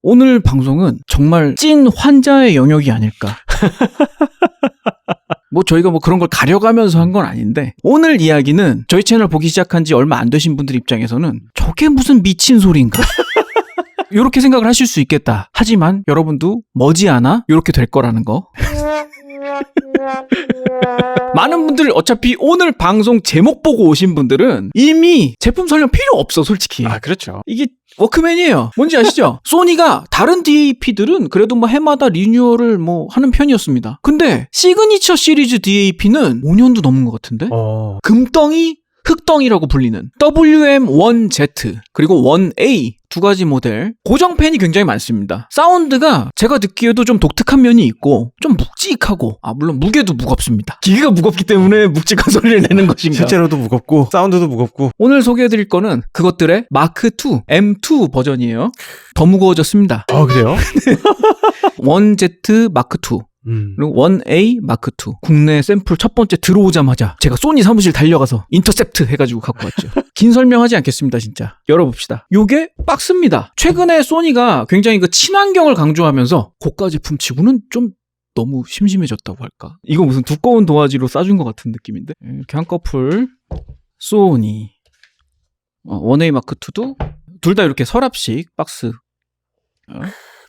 오늘 방송은 정말 찐 환자의 영역이 아닐까. 뭐 저희가 뭐 그런 걸 가려가면서 한 건 아닌데, 오늘 이야기는 저희 채널 보기 시작한 지 얼마 안 되신 분들 입장에서는 저게 무슨 미친 소리인가 이렇게 생각을 하실 수 있겠다. 하지만 여러분도 머지않아 이렇게 될 거라는 거. 많은 분들 어차피 오늘 방송 제목 보고 오신 분들은 이미 제품 설명 필요 없어, 솔직히. 아, 그렇죠. 이게 워크맨이에요. 뭔지 아시죠? 소니가 다른 DAP들은 그래도 뭐 해마다 리뉴얼을 뭐 하는 편이었습니다. 근데 시그니처 시리즈 DAP는 5년도 넘은 것 같은데? 금덩이, 흑덩이라고 불리는 WM1Z 그리고 1A 두 가지 모델, 고정팬이 굉장히 많습니다. 사운드가 제가 듣기에도 좀 독특한 면이 있고 좀 묵직하고, 물론 무게도 무겁습니다. 기계가 무겁기 때문에 묵직한 소리를 내는 것인가. 실제로도 무겁고 사운드도 무겁고. 오늘 소개해드릴 거는 그것들의 마크2, M2 버전이에요. 더 무거워졌습니다. 아, 그래요? 1Z 마크2 그리고 1A 마크2. 국내 샘플 첫 번째 들어오자마자 제가 소니 사무실 달려가서 인터셉트 해가지고 갖고 왔죠. 긴 설명하지 않겠습니다. 진짜 열어봅시다. 요게 박스입니다. 최근에 소니가 굉장히 그 친환경을 강조하면서 고가 제품 치고는 좀 너무 심심해졌다고 할까. 이거 무슨 두꺼운 도화지로 싸준 것 같은 느낌인데. 이렇게 한꺼풀 소니 1A 마크2도 둘 다 이렇게 서랍식 박스.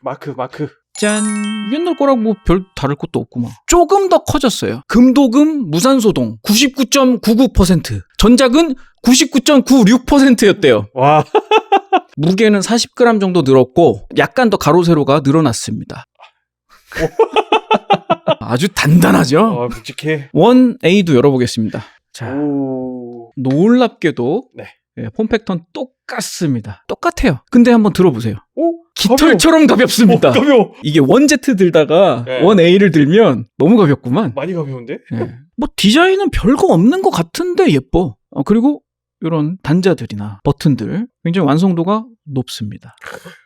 마크. 짠. 옛날 거랑 뭐 별 다를 것도 없구만. 조금 더 커졌어요. 금도금 무산소동 99.99%, 전작은 99.96%였대요. 와. 무게는 40g 정도 늘었고 약간 더 가로 세로가 늘어났습니다. 아주 단단하죠? 묵직해. 1A도 열어보겠습니다. 자, 오. 놀랍게도 네. 폼팩터는 똑같습니다. 똑같아요. 근데 한번 들어보세요. 오? 깃털처럼 가볍습니다. 가벼워. 이게 1Z 들다가 네. 1A를 들면 너무 가볍구만. 많이 가벼운데? 네. 뭐 디자인은 별거 없는 것 같은데 예뻐. 그리고 이런 단자들이나 버튼들 굉장히 완성도가 높습니다.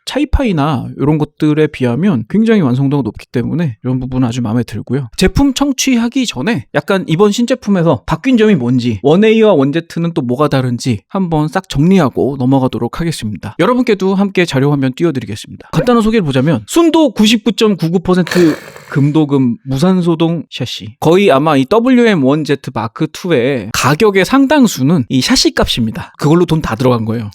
차이파이나 이런 것들에 비하면 굉장히 완성도가 높기 때문에 이런 부분은 아주 마음에 들고요. 제품 청취하기 전에 약간 이번 신제품에서 바뀐 점이 뭔지, 1A와 1Z는 또 뭐가 다른지 한번 싹 정리하고 넘어가도록 하겠습니다. 여러분께도 함께 자료 화면 띄워드리겠습니다. 간단한 소개를 보자면 순도 99.99% 금도금 무산소동 샤시, 거의 아마 이 WM1Z 마크2의 가격의 상당수는 이 샤시 값입니다. 그걸로 돈 다 들어간 거예요.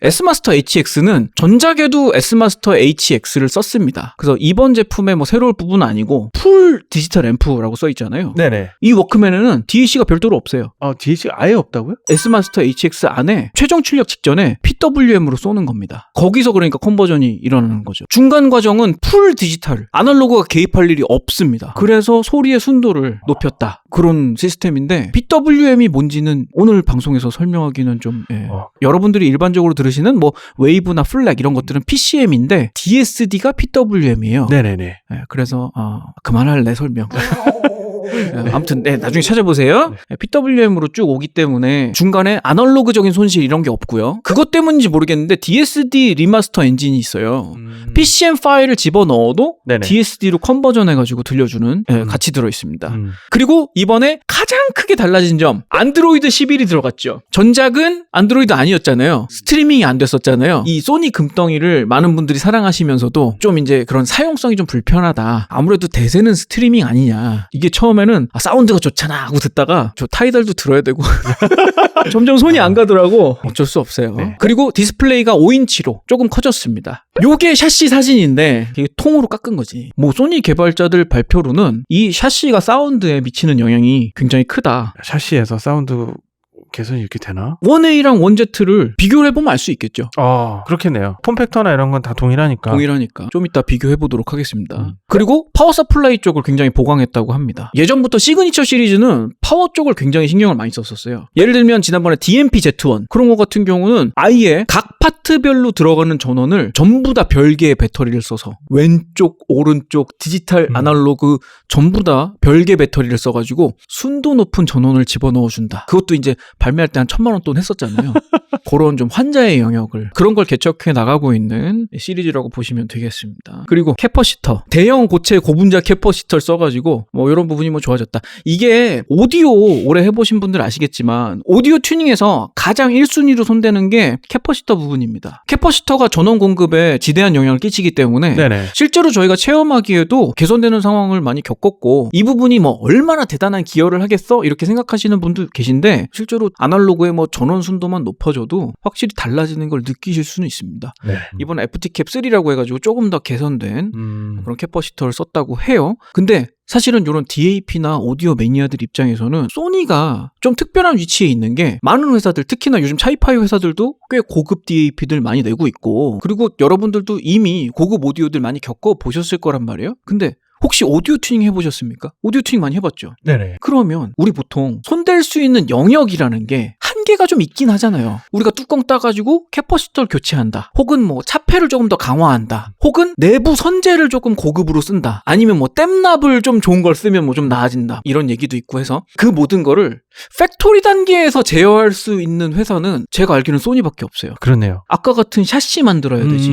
S마스터 HX는 전작에도 S마스터 HX를 썼습니다. 그래서 이번 제품의 뭐 새로울 부분은 아니고 풀 디지털 앰프라고 써있잖아요. 네네. 이 워크맨에는 DAC가 별도로 없어요. DAC가 아예 없다고요? S마스터 HX 안에 최종 출력 직전에 PWM으로 쏘는 겁니다. 거기서 그러니까 컨버전이 일어나는 거죠. 중간 과정은 풀 디지털, 아날로그가 개입할 일이 없습니다. 그래서 소리의 순도를 높였다. 그런 시스템인데 PWM이 뭔지는 오늘 방송에서 설명하기는 좀 여러분들이 일반적으로 들으시는 뭐 웨이브나 플렉 이런 것들은 PCM인데 DSD가 PWM이에요. 네네네. 그래서 그만할래 설명. 아무튼 나중에 찾아보세요. PWM으로 쭉 오기 때문에 중간에 아날로그적인 손실 이런 게 없고요. 그것 때문인지 모르겠는데 DSD 리마스터 엔진이 있어요. PCM 파일을 집어넣어도 네네. DSD로 컨버전해가지고 들려주는 같이 들어있습니다. 그리고 이번에 가장 크게 달라진 점, 안드로이드 11이 들어갔죠. 전작은 안드로이드 아니었잖아요. 스트리밍이 안 됐었잖아요. 이 소니 금덩이를 많은 분들이 사랑하시면서도 좀 이제 그런 사용성이 좀 불편하다. 아무래도 대세는 스트리밍 아니냐. 이게 처음에는 사운드가 좋잖아 하고 듣다가 저 타이달도 들어야 되고 점점 손이 안 가더라고. 어쩔 수 없어요. 네. 그리고 디스플레이가 5인치로 조금 커졌습니다. 요게 샤시 사진인데 이게 통으로 깎은 거지. 뭐 소니 개발자들 발표로는 이 샤시가 사운드에 미치는 영향이 굉장히 크다. 샤시에서 사운드 개선이 이렇게 되나? 1A랑 1Z를 비교를 해보면 알 수 있겠죠. 그렇겠네요. 폼팩터나 이런 건 다 동일하니까. 좀 이따 비교해보도록 하겠습니다. 그리고 파워 서플라이 쪽을 굉장히 보강했다고 합니다. 예전부터 시그니처 시리즈는 파워 쪽을 굉장히 신경을 많이 썼었어요. 예를 들면 지난번에 DMP-Z1 그런 거 같은 경우는 아예 각 파트별로 들어가는 전원을 전부 다 별개의 배터리를 써서 왼쪽, 오른쪽, 디지털, 아날로그 전부 다 별개 배터리를 써가지고 순도 높은 전원을 집어넣어준다. 그것도 이제 발매할 때 한 1,000만 원 돈 했었잖아요. 그런 좀 환자의 영역을 그런 걸 개척해 나가고 있는 시리즈라고 보시면 되겠습니다. 그리고 캐퍼시터 대형 고체 고분자 캐퍼시터를 써가지고 뭐 이런 부분이 뭐 좋아졌다. 이게 오디오 오래 해보신 분들 아시겠지만 오디오 튜닝에서 가장 1순위로 손대는 게 캐퍼시터 부분입니다. 캐퍼시터가 전원 공급에 지대한 영향을 끼치기 때문에 네네. 실제로 저희가 체험하기에도 개선되는 상황을 많이 겪었고 이 부분이 뭐 얼마나 대단한 기여를 하겠어? 이렇게 생각하시는 분도 계신데 실제로 아날로그의 뭐 전원 순도만 높아져도 확실히 달라지는 걸 느끼실 수는 있습니다. 네. 이번 FT캡3라고 해가지고 조금 더 개선된 그런 캐퍼시터를 썼다고 해요. 근데 사실은 이런 DAP나 오디오 매니아들 입장에서는 소니가 좀 특별한 위치에 있는 게 많은 회사들, 특히나 요즘 차이파이 회사들도 꽤 고급 DAP들 많이 내고 있고 그리고 여러분들도 이미 고급 오디오들 많이 겪어보셨을 거란 말이에요. 근데 혹시 오디오 튜닝 해보셨습니까? 오디오 튜닝 많이 해봤죠? 네네. 그러면 우리 보통 손댈 수 있는 영역이라는 게 한계가 좀 있긴 하잖아요. 우리가 뚜껑 따가지고 캐퍼시터를 교체한다. 혹은 뭐 차폐를 조금 더 강화한다. 혹은 내부 선재를 조금 고급으로 쓴다. 아니면 뭐 댐납을 좀 좋은 걸 쓰면 뭐 좀 나아진다. 이런 얘기도 있고 해서 그 모든 거를 팩토리 단계에서 제어할 수 있는 회사는 제가 알기로는 소니밖에 없어요. 그렇네요. 아까 같은 샤시 만들어야 되지.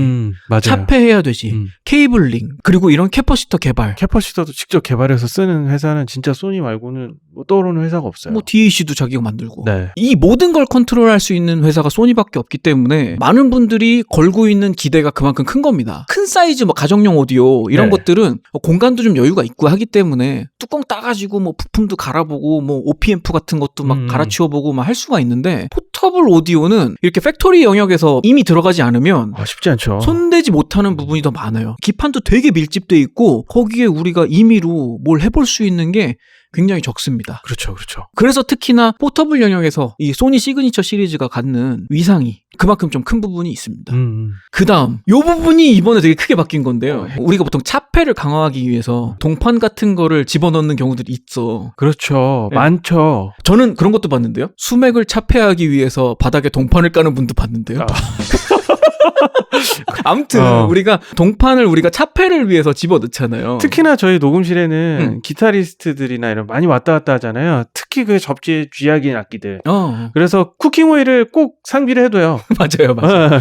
맞아요. 차폐해야 되지. 케이블링. 그리고 이런 캐퍼시터 개발. 캐퍼시터도 직접 개발해서 쓰는 회사는 진짜 소니 말고는 뭐 떠오르는 회사가 없어요. 뭐 DAC도 자기가 만들고. 네. 이 모든 걸 컨트롤할 수 있는 회사가 소니밖에 없기 때문에 많은 분들이 걸고 있는 기대가 그만큼 큰 겁니다. 큰 사이즈 뭐 가정용 오디오 이런 네. 것들은 공간도 좀 여유가 있고 하기 때문에 뚜껑 따가지고 뭐 부품도 갈아보고 뭐 OP앰프 같은 것도 막 갈아치워보고 막 할 수가 있는데 포터블 오디오는 이렇게 팩토리 영역에서 이미 들어가지 않으면 쉽지 않죠. 손대지 못하는 부분이 더 많아요. 기판도 되게 밀집돼 있고 거기에 우리가 임의로 뭘 해볼 수 있는 게 굉장히 적습니다. 그렇죠, 그렇죠. 그래서 특히나 포터블 영역에서 이 소니 시그니처 시리즈가 갖는 위상이 그만큼 좀 큰 부분이 있습니다. 그 다음 이 부분이 이번에 되게 크게 바뀐 건데요. 우리가 보통 차폐를 강화하기 위해서 동판 같은 거를 집어넣는 경우들이 있어. 그렇죠. 네. 많죠. 저는 그런 것도 봤는데요. 수맥을 차폐하기 위해서 바닥에 동판을 까는 분도 봤는데요. 아무튼 우리가 동판을 우리가 차폐를 위해서 집어넣잖아요. 특히나 저희 녹음실에는 기타리스트들이나 이런 많이 왔다 갔다 하잖아요. 특히 그 접지에 쥐약인 악기들. 그래서 쿠킹 오일을 꼭 상비를 해둬요. 맞아요.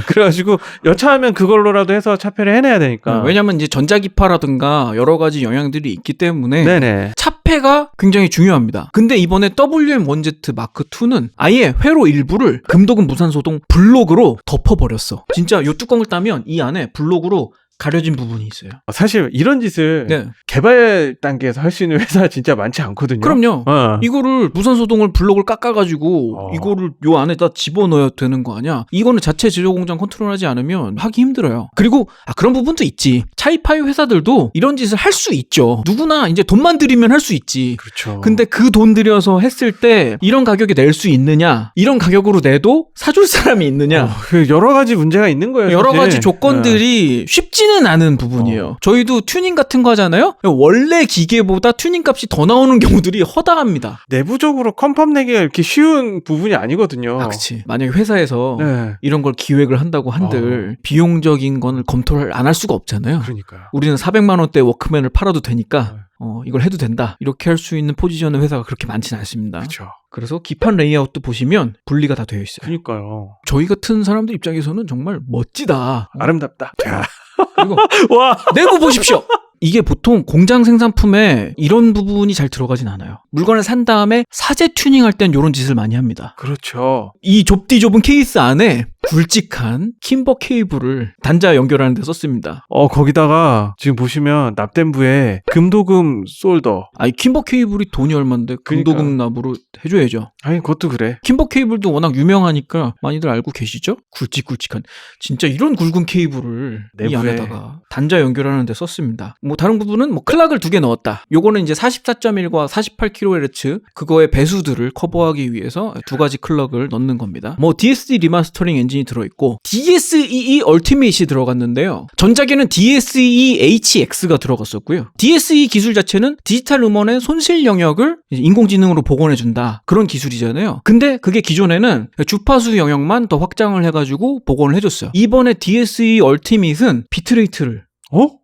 그래가지고 여차하면 그걸로라도 해서 차폐를 해내야 되니까. 왜냐면 이제 전자기파라든가 여러 가지 영향들이 있기 때문에 네네. 차폐가 굉장히 중요합니다. 근데 이번에 WM1Z 마크 2는 아예 회로 일부를 금도금 무산소동 블록으로 덮어버렸어. 진짜 이 뚜껑을 따면 이 안에 블록으로 가려진 부분이 있어요. 사실 이런 짓을 개발 단계에서 할 수 있는 회사 진짜 많지 않거든요. 그럼요. 이거를 무선소동을 블록을 깎아가지고 이거를 요 안에다 집어넣어야 되는 거 아니야? 이거는 자체 제조 공장 컨트롤하지 않으면 하기 힘들어요. 그리고 그런 부분도 있지. 차이파이 회사들도 이런 짓을 할 수 있죠. 누구나 이제 돈만 들이면 할 수 있지. 그렇죠. 근데 그 돈 들여서 했을 때 이런 가격에 낼 수 있느냐? 이런 가격으로 내도 사줄 사람이 있느냐? 여러 가지 문제가 있는 거예요. 여러 사실. 가지 조건들이 쉽지는 않은 부분이에요. 저희도 튜닝 같은 거 하잖아요. 원래 기계보다 튜닝 값이 더 나오는 경우들이 허다합니다. 내부적으로 컨펌 내기가 이렇게 쉬운 부분이 아니거든요. 그렇지. 만약에 회사에서 이런 걸 기획을 한다고 한들 비용적인 건 검토를 안 할 수가 없잖아요. 그러니까요. 우리는 400만 원대 워크맨을 팔아도 되니까 이걸 해도 된다. 이렇게 할 수 있는 포지션의 회사가 그렇게 많지는 않습니다. 그렇죠. 그래서 기판 레이아웃도 보시면 분리가 다 되어 있어요. 그러니까요. 저희 같은 사람들 입장에서는 정말 멋지다. 아름답다. 그리고 와, 내부 보십시오. 이게 보통 공장 생산품에 이런 부분이 잘 들어가진 않아요. 물건을 산 다음에 사제 튜닝할 땐 이런 짓을 많이 합니다. 그렇죠. 이 좁은 케이스 안에 굵직한 킴버 케이블을 단자 연결하는 데 썼습니다. 거기다가 지금 보시면 납땜부에 금도금 솔더. 아니 킴버 케이블이 돈이 얼만데 금도금 납으로 해줘야죠. 아니 그것도 그래. 킴버 케이블도 워낙 유명하니까 많이들 알고 계시죠? 굵직굵직한 진짜 이런 굵은 케이블을 이 안에다가 단자 연결하는 데 썼습니다. 뭐 다른 부분은 뭐 클락을 2개 넣었다. 요거는 이제 44.1과 48kHz 그거의 배수들을 커버하기 위해서 2가지 클럭을 넣는 겁니다. 뭐 DSD 리마스터링 엔진이 들어있고 DSEE 얼티메이트이 들어갔는데요. 전작에는 DSE-HX가 들어갔었고요. DSE 기술 자체는 디지털 음원의 손실 영역을 인공지능으로 복원해준다. 그런 기술이잖아요. 근데 그게 기존에는 주파수 영역만 더 확장을 해가지고 복원을 해줬어요. 이번에 DSE 얼티메이트는 비트레이트를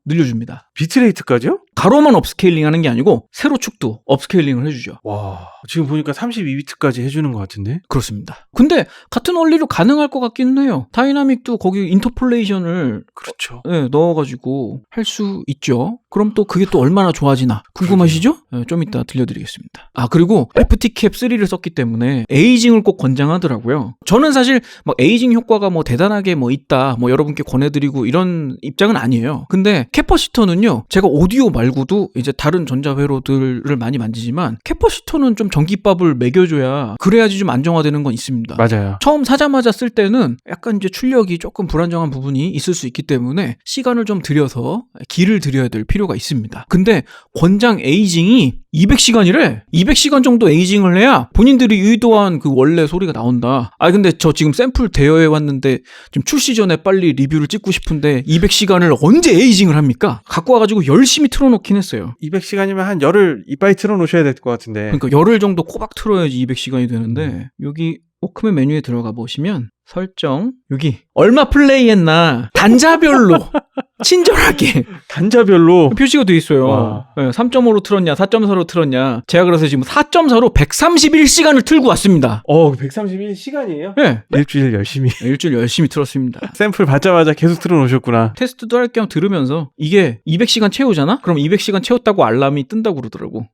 늘려줍니다. 비트레이트까지요? 가로만 업스케일링 하는 게 아니고 세로축도 업스케일링을 해주죠. 와, 지금 보니까 32비트까지 해주는 것 같은데? 그렇습니다. 근데 같은 원리로 가능할 것 같기는 해요. 다이나믹도 거기 인터폴레이션을 그렇죠. 네, 넣어가지고 할 수 있죠. 그럼 또 그게 또 얼마나 좋아지나 궁금하시죠? 네, 좀 이따 들려드리겠습니다. 아, 그리고 FT캡 3를 썼기 때문에 에이징을 꼭 권장하더라고요. 저는 사실 막 에이징 효과가 뭐 대단하게 뭐 있다, 뭐 여러분께 권해드리고 이런 입장은 아니에요. 근데 캐퍼시터는요, 제가 오디오 말고도 이제 다른 전자회로들을 많이 만지지만 캐퍼시터는 좀 전기밥을 먹여줘야 그래야지 좀 안정화되는 건 있습니다. 맞아요. 처음 사자마자 쓸 때는 약간 이제 출력이 조금 불안정한 부분이 있을 수 있기 때문에 시간을 좀 들여서 기를 들여야 될 필요가 있습니다. 근데 권장 에이징이 200시간이래. 200시간 정도 에이징을 해야 본인들이 의도한 그 원래 소리가 나온다. 아, 근데 저 지금 샘플 대여해 왔는데 지금 출시 전에 빨리 리뷰를 찍고 싶은데 200시간을 언제 에이징을 합니까? 갖고 와가지고 열심히 틀어놓긴 했어요. 200시간이면 한 열흘 이빠이 틀어놓으셔야 될 것 같은데. 그러니까 열흘 정도 코박 틀어야지 200시간이 되는데 여기 워크맨 메뉴에 들어가 보시면 설정, 여기 얼마 플레이했나 단자별로 친절하게 단자별로 표시가 돼 있어요. 네, 3.5로 틀었냐 4.4로 틀었냐. 제가 그래서 지금 4.4로 131시간을 틀고 왔습니다. 131시간이에요? 네. 일주일 열심히 일주일 열심히 틀었습니다. 샘플 받자마자 계속 틀어놓으셨구나. 테스트도 할 겸 들으면서 이게 200시간 채우잖아? 그럼 200시간 채웠다고 알람이 뜬다고 그러더라고.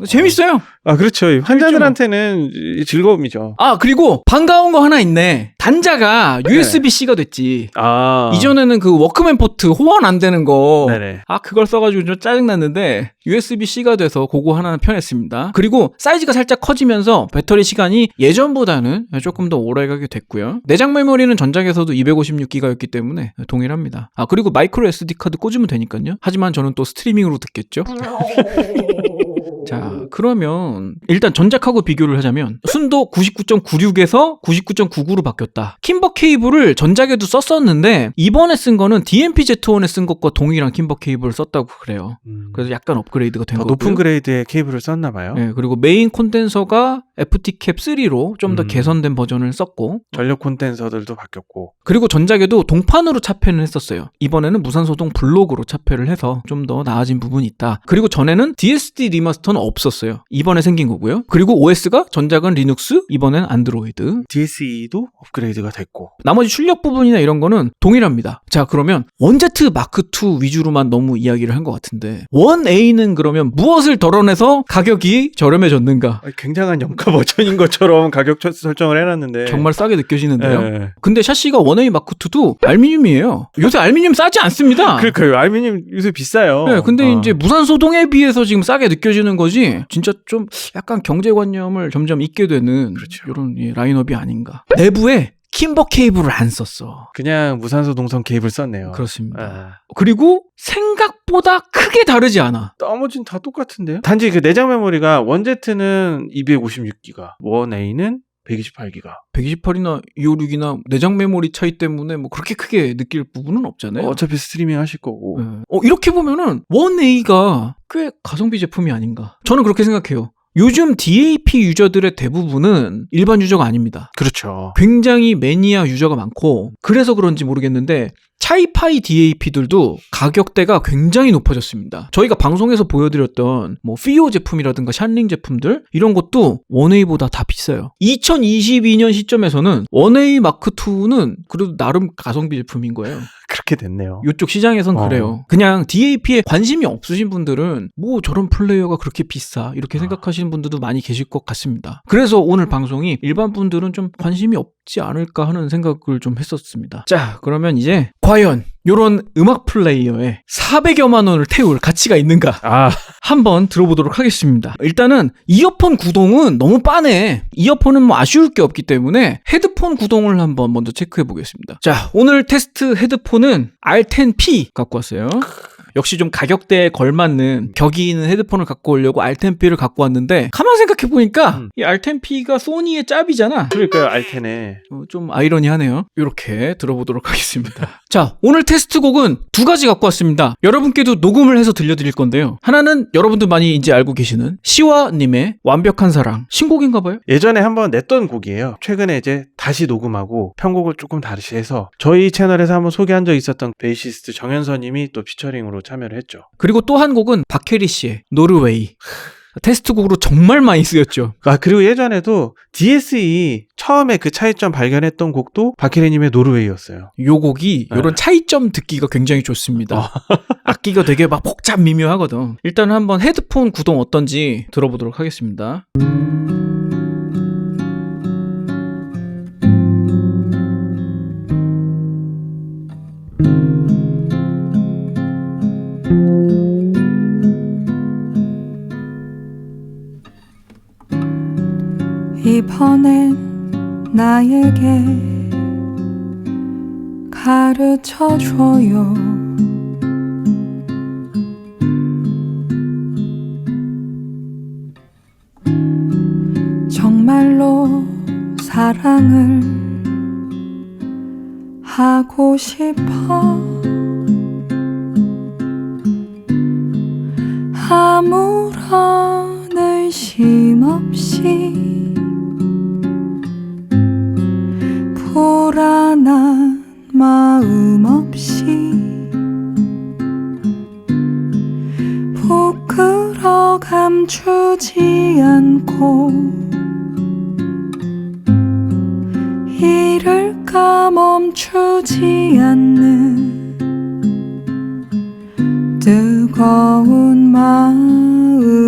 재밌어요. 아, 그렇죠. 환자들한테는 즐거움이죠. 아, 그리고 반가운 거 하나 있네. 단자가 USB-C가 됐지. 아. 이전에는 그 워크맨 포트 호환 안 되는 거. 네네. 아, 그걸 써가지고 좀 짜증났는데 USB-C가 돼서 그거 하나는 편했습니다. 그리고 사이즈가 살짝 커지면서 배터리 시간이 예전보다는 조금 더 오래가게 됐고요. 내장 메모리는 전작에서도 256기가였기 때문에 동일합니다. 아, 그리고 마이크로 SD 카드 꽂으면 되니까요. 하지만 저는 또 스트리밍으로 듣겠죠. 자, 그러면 일단 전작하고 비교를 하자면 순도 99.96에서 99.99로 바뀌었다. 킴버 케이블을 전작에도 썼었는데 이번에 쓴 거는 DMP-Z1에 쓴 것과 동일한 킴버 케이블을 썼다고 그래요. 그래서 약간 업그레이드가 된 더 거고요. 높은 그레이드의 케이블을 썼나 봐요. 네, 그리고 메인 콘덴서가 FT캡 3로 좀 더 개선된 버전을 썼고 전력 콘덴서들도 바뀌었고 그리고 전작에도 동판으로 차폐는 했었어요. 이번에는 무산소동 블록으로 차폐를 해서 좀 더 나아진 부분이 있다. 그리고 전에는 DSD 리마스터는 없었어요. 이번에 생긴 거고요. 그리고 OS가 전작은 리눅스, 이번엔 안드로이드. DSE도 업그레이드가 됐고 나머지 출력 부분이나 이런 거는 동일합니다. 자, 그러면 원Z 마크2 위주로만 너무 이야기를 한 것 같은데 1A는 그러면 무엇을 덜어내서 가격이 저렴해졌는가? 굉장한 염가 버전인 것처럼 가격 설정을 해놨는데 정말 싸게 느껴지는데요. 네. 근데 샤시가 1A 마크2도 알루미늄이에요. 요새 알루미늄 싸지 않습니다. 그러니까요. 알루미늄 요새 비싸요. 네, 근데 이제 무산소동에 비해서 지금 싸게 느껴지는 거지 진짜 좀 약간 경제관념을 점점 잊게 되는 그렇죠. 이런 라인업이 아닌가. 내부에 킴버 케이블을 안 썼어. 그냥 무산소 동선 케이블 썼네요. 그렇습니다. 그리고 생각보다 크게 다르지 않아. 나머지는 다 똑같은데요? 단지 그 내장 메모리가 1Z는 256기가, 1A는 128기가. 128이나 256이나 내장 메모리 차이 때문에 뭐 그렇게 크게 느낄 부분은 없잖아요. 어차피 스트리밍 하실 거고. 네. 이렇게 보면은 1A가 꽤 가성비 제품이 아닌가. 저는 그렇게 생각해요. 요즘 DAP 유저들의 대부분은 일반 유저가 아닙니다. 그렇죠. 굉장히 매니아 유저가 많고 그래서 그런지 모르겠는데 차이파이 DAP들도 가격대가 굉장히 높아졌습니다. 저희가 방송에서 보여드렸던 뭐 피오 제품이라든가 샨링 제품들 이런 것도 1A보다 다 비싸요. 2022년 시점에서는 1A 마크2는 그래도 나름 가성비 제품인 거예요. 그렇게 됐네요. 이쪽 시장에선 그래요. 그냥 DAP에 관심이 없으신 분들은 뭐 저런 플레이어가 그렇게 비싸 이렇게 생각하시는 분들도 많이 계실 것 같습니다. 그래서 오늘 방송이 일반 분들은 좀 관심이 없지 않을까 하는 생각을 좀 했었습니다. 자, 그러면 이제 과연 요런 음악 플레이어에 400여만 원을 태울 가치가 있는가 한번 들어보도록 하겠습니다. 일단은 이어폰 구동은 너무 빠네. 이어폰은 뭐 아쉬울 게 없기 때문에 헤드폰 구동을 한번 먼저 체크해 보겠습니다. 자, 오늘 테스트 헤드폰은 R10P 갖고 왔어요. 역시 좀 가격대에 걸맞는 격이 있는 헤드폰을 갖고 오려고 R10P를 갖고 왔는데 가만 생각해보니까 이 R10P가 소니의 짭이잖아. 그러니까요. R10에 좀 아이러니하네요. 이렇게 들어보도록 하겠습니다. 자, 오늘 테스트곡은 두 가지 갖고 왔습니다. 여러분께도 녹음을 해서 들려드릴 건데요. 하나는 여러분들 많이 이제 알고 계시는 시와님의 완벽한 사랑. 신곡인가 봐요? 예전에 한번 냈던 곡이에요. 최근에 이제 다시 녹음하고 편곡을 조금 다시 해서 저희 채널에서 한번 소개한 적 있었던 베이시스트 정현서님이 또 피처링으로 참여를 했죠. 그리고 또 한 곡은 박혜리 씨의 노르웨이. 테스트곡으로 정말 많이 쓰였죠. 그리고 예전에도 DSE 처음에 그 차이점 발견했던 곡도 박혜리님의 노르웨이였어요. 요 곡이 네. 요런 차이점 듣기가 굉장히 좋습니다. 악기가 되게 막 복잡 미묘하거든. 일단 한번 헤드폰 구동 어떤지 들어보도록 하겠습니다. 이번엔 나에게 가르쳐줘요. 정말로 사랑을 하고 싶어. 아무런 의심 없이 불안한 마음 없이 부끄러 감추지 않고 이를까 멈추지 않는 뜨거운 마음은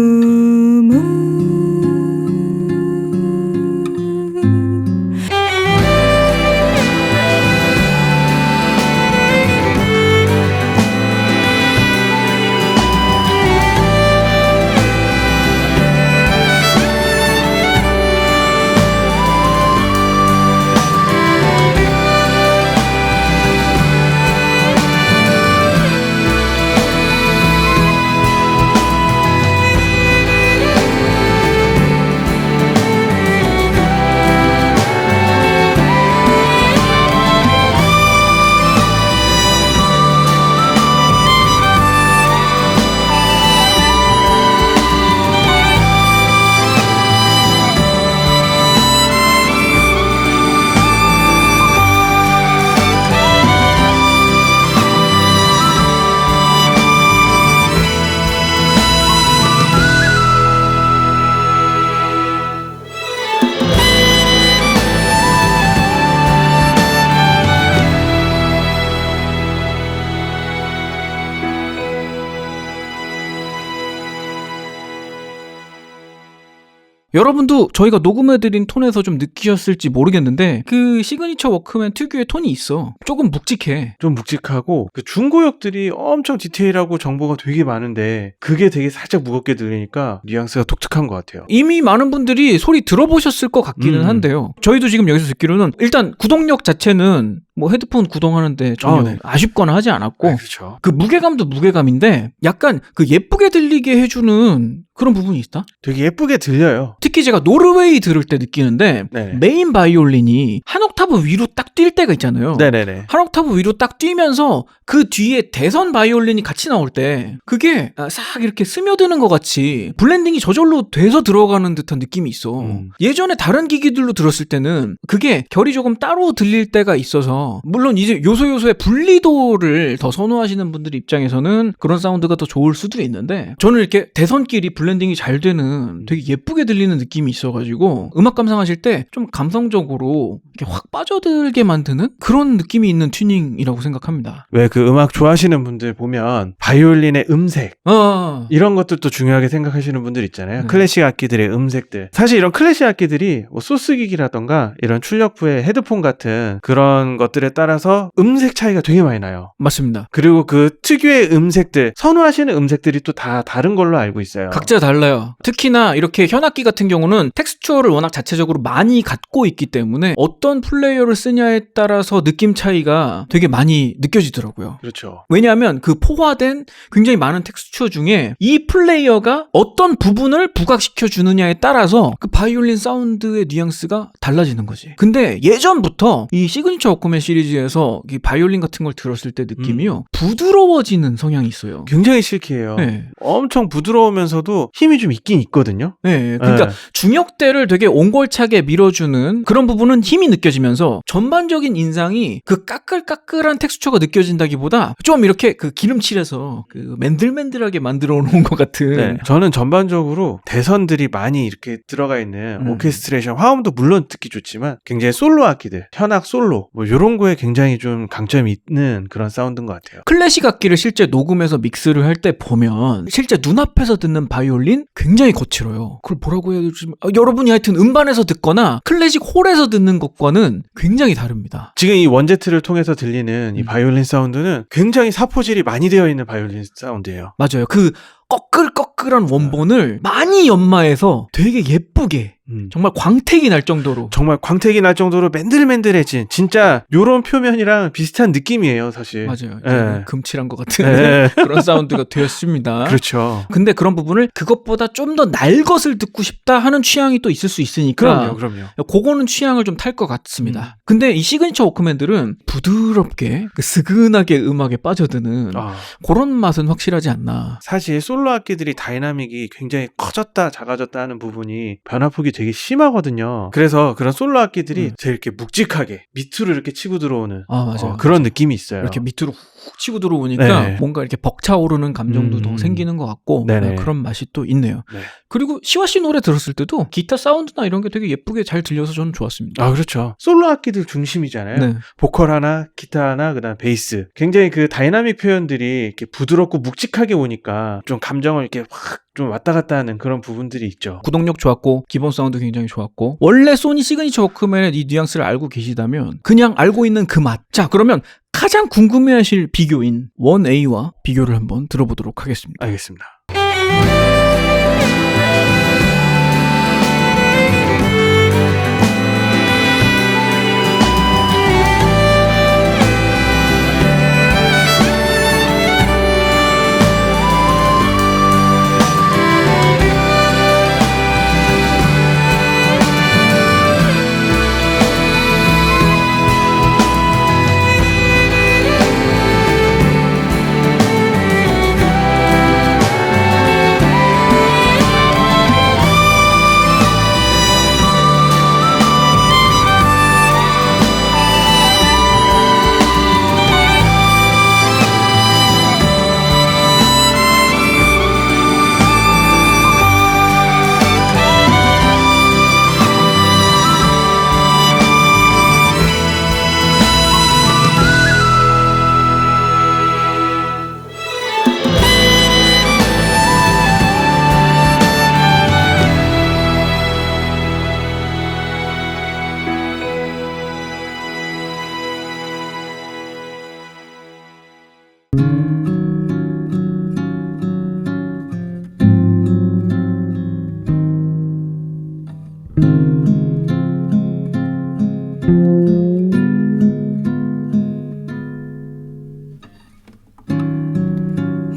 여러분도 저희가 녹음해드린 톤에서 좀 느끼셨을지 모르겠는데 그 시그니처 워크맨 특유의 톤이 있어. 조금 묵직해. 좀 묵직하고 그 중고역들이 엄청 디테일하고 정보가 되게 많은데 그게 되게 살짝 무겁게 들리니까 뉘앙스가 독특한 것 같아요. 이미 많은 분들이 소리 들어보셨을 것 같기는 한데요. 저희도 지금 여기서 듣기로는 일단 구동력 자체는 뭐 헤드폰 구동하는데 전혀 네. 아쉽거나 하지 않았고 그렇죠. 그 무게감도 무게감인데 약간 그 예쁘게 들리게 해주는 그런 부분이 있다? 되게 예쁘게 들려요. 특히 제가 노르웨이 들을 때 느끼는데 네네. 메인 바이올린이 한 옥타브 위로 딱 뛸 때가 있잖아요. 네네네. 한 옥타브 위로 딱 뛰면서 그 뒤에 대선 바이올린이 같이 나올 때 그게 싹 이렇게 스며드는 것 같이 블렌딩이 저절로 돼서 들어가는 듯한 느낌이 있어. 예전에 다른 기기들로 들었을 때는 그게 결이 조금 따로 들릴 때가 있어서 물론 이제 요소요소의 분리도를 더 선호하시는 분들 입장에서는 그런 사운드가 더 좋을 수도 있는데 저는 이렇게 대선끼리 블렌딩이 잘 되는 되게 예쁘게 들리는 느낌이 있어가지고 음악 감상하실 때 좀 감성적으로 이렇게 확 빠져들게 만드는 그런 느낌이 있는 튜닝이라고 생각합니다. 왜 그 음악 좋아하시는 분들 보면 바이올린의 음색 이런 것들도 중요하게 생각하시는 분들 있잖아요. 네. 클래식 악기들의 음색들. 사실 이런 클래식 악기들이 뭐 소스기기라던가 이런 출력부의 헤드폰 같은 그런 것들에 따라서 음색 차이가 되게 많이 나요. 맞습니다. 그리고 그 특유의 음색들, 선호하시는 음색들이 또 다 다른 걸로 알고 있어요. 각자 달라요. 특히나 이렇게 현악기 같은 경우는 텍스처를 워낙 자체적으로 많이 갖고 있기 때문에 어떤 플레이어를 쓰냐에 따라서 느낌 차이가 되게 많이 느껴지더라고요. 그렇죠. 왜냐하면 그 포화된 굉장히 많은 텍스처 중에 이 플레이어가 어떤 부분을 부각시켜 주느냐에 따라서 그 바이올린 사운드의 뉘앙스가 달라지는 거지. 근데 예전부터 이 시그니처 워크맨 시리즈에서 이 바이올린 같은 걸 들었을 때 느낌이요. 부드러워지는 성향이 있어요. 굉장히 실키해요. 네. 엄청 부드러우면서도 힘이 좀 있긴 있거든요. 네. 그러니까 중역대를 되게 옹골차게 밀어주는 그런 부분은 힘이 느껴지면서 전반적인 인상이 그 까끌까끌한 텍스처가 느껴진다기보다 좀 이렇게 그 기름칠해서 그 맨들맨들하게 만들어 놓은 것 같은. 네. 저는 전반적으로 대선들이 많이 이렇게 들어가 있는 오케스트레이션, 화음도 물론 듣기 좋지만 굉장히 솔로 악기들, 현악 솔로 뭐 이런 거에 굉장히 좀 강점이 있는 그런 사운드인 것 같아요. 클래식 악기를 실제 녹음해서 믹스를 할 때 보면 실제 눈앞에서 듣는 바이올린 굉장히 거칠어요. 그걸 뭐라고 해야 되지? 여러분이 하여튼 음반에서 듣거나 클래식 홀에서 듣는 것과는 굉장히 다릅니다. 지금 이 원제트를 통해서 들리는 이 바이올린 사운드는 굉장히 사포질이 많이 되어 있는 바이올린 사운드예요. 맞아요. 그 꺼끌꺼끌한 원본을 많이 연마해서 되게 예쁘게 정말 광택이 날 정도로 정말 광택이 날 정도로 맨들맨들해진 진짜 요런 표면이랑 비슷한 느낌이에요, 사실. 맞아요. 네. 금칠한 것 같은 네. 그런 사운드가 되었습니다. 그렇죠. 근데 그런 부분을 그것보다 좀 더 날 것을 듣고 싶다 하는 취향이 또 있을 수 있으니까 그럼요. 그거는 취향을 좀 탈 것 같습니다. 근데 이 시그니처 워크맨들은 부드럽게 그 스근하게 음악에 빠져드는 그런 맛은 확실하지 않나. 사실 솔로 악기들이 다이나믹이 굉장히 커졌다 작아졌다 하는 부분이 변화폭이 되게 심하거든요. 그래서 그런 솔로 악기들이 되게 이렇게 묵직하게 밑으로 이렇게 치고 들어오는 맞아요. 그런 느낌이 있어요. 이렇게 밑으로 훅 치고 들어오니까 네. 뭔가 이렇게 벅차오르는 감정도 더 생기는 것 같고 그런 맛이 또 있네요. 네. 그리고 시와씨 노래 들었을 때도 기타 사운드나 이런 게 되게 예쁘게 잘 들려서 저는 좋았습니다. 그렇죠. 솔로 악기들 중심이잖아요. 네. 보컬 하나, 기타 하나, 그다음 베이스. 굉장히 그 다이나믹 표현들이 이렇게 부드럽고 묵직하게 오니까 좀 감정을 이렇게 확 좀 왔다 갔다 하는 그런 부분들이 있죠. 구동력 좋았고 기본 사운드 굉장히 좋았고 원래 소니 시그니처 워크맨의 이 뉘앙스를 알고 계시다면 그냥 알고 있는 그 맛. 자, 그러면 가장 궁금해하실 비교인 1A와 비교를 한번 들어보도록 하겠습니다. 알겠습니다.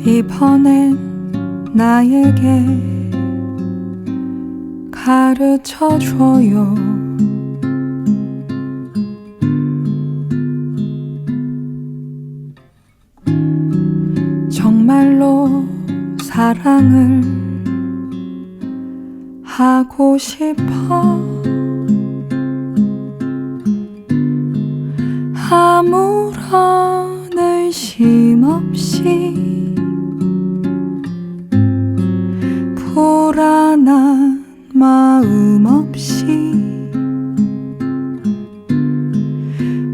이번엔 나에게 가르쳐줘요. 정말로 사랑을 하고 싶어. 아무런 의심 없이 불안한 마음 없이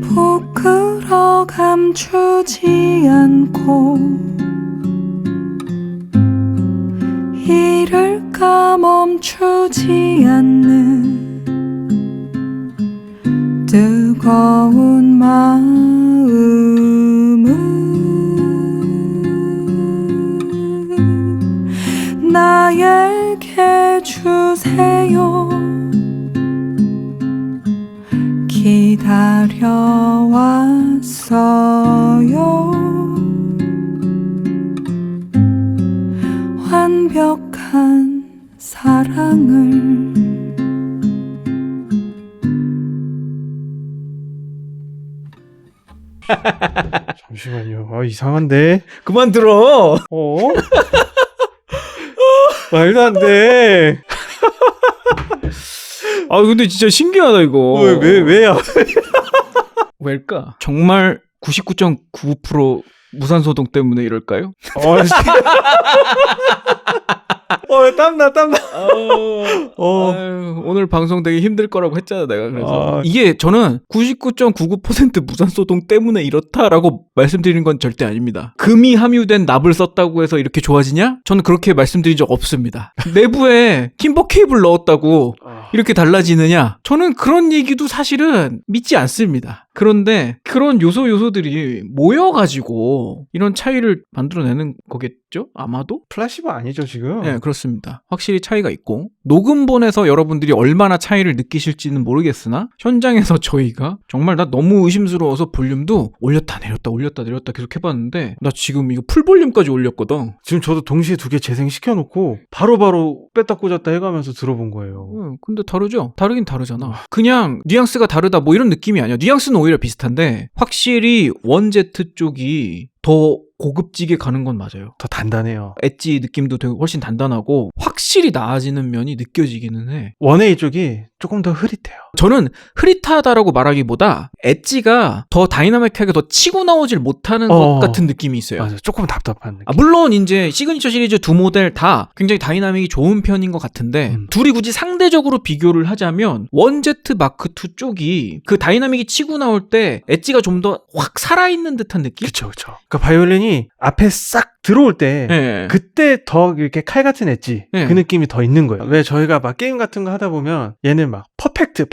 부끄러 감추지 않고 이를까 멈추지 않는 뜨거운 마음은 나에게 주세요. 기다려왔어요. 완벽한 사랑을. 잠시만요. 아, 이상한데. 그만 들어. 말도 안 돼. 아 근데 진짜 신기하다 이거. 왜야? 왜일까? 정말 99.99% 무산소동 때문에 이럴까요? 땀나. 아유, 오늘 방송 되게 힘들 거라고 했잖아 내가. 그래서 아. 이게 저는 99.99% 무산소동 때문에 이렇다라고 말씀드리는 건 절대 아닙니다. 금이 함유된 납을 썼다고 해서 이렇게 좋아지냐? 저는 그렇게 말씀드린 적 없습니다. 내부에 킴버 케이블 넣었다고 이렇게 달라지느냐? 저는 그런 얘기도 사실은 믿지 않습니다. 그런데 그런 요소들이 모여가지고 이런 차이를 만들어내는 거겠죠? 아마도? 플라시보 아니죠 지금? 네, 그렇습니다. 확실히 차이가 있고 녹음본에서 여러분들이 얼마나 차이를 느끼실지는 모르겠으나 현장에서 저희가 정말 나 너무 의심스러워서 볼륨도 올렸다 내렸다 계속 해봤는데 나 지금 이거 풀볼륨까지 올렸거든. 지금 저도 동시에 두 개 재생시켜놓고 바로바로 뺐다 꽂았다 해가면서 들어본 거예요. 근데 다르죠? 다르긴 다르잖아. 그냥 뉘앙스가 다르다 뭐 이런 느낌이 아니야. 뉘앙스는 오히려 비슷한데 확실히 원제트 쪽이 더 고급지게 가는 건 맞아요. 더 단단해요. 엣지 느낌도 되게 훨씬 단단하고 확실히 나아지는 면이 느껴지기는 해. 1A 쪽이 조금 더 흐릿해요. 저는 흐릿하다라고 말하기보다 엣지가 더 다이나믹하게 더 치고 나오질 못하는 것 같은 느낌이 있어요. 맞아요. 조금 답답한 느낌. 물론 이제 시그니처 시리즈 두 모델 다 굉장히 다이나믹이 좋은 편인 것 같은데 둘이 굳이 상대적으로 비교를 하자면 원제트 마크2 쪽이 그 다이나믹이 치고 나올 때 엣지가 좀 더 확 살아있는 듯한 느낌? 그쵸. 그러니까 바이올린이 앞에 싹 들어올 때 네. 그때 더 이렇게 칼 같은 엣지 네. 그 느낌이 더 있는 거예요. 왜 저희가 막 게임 같은 거 하다 보면 얘는 막 퍼펙트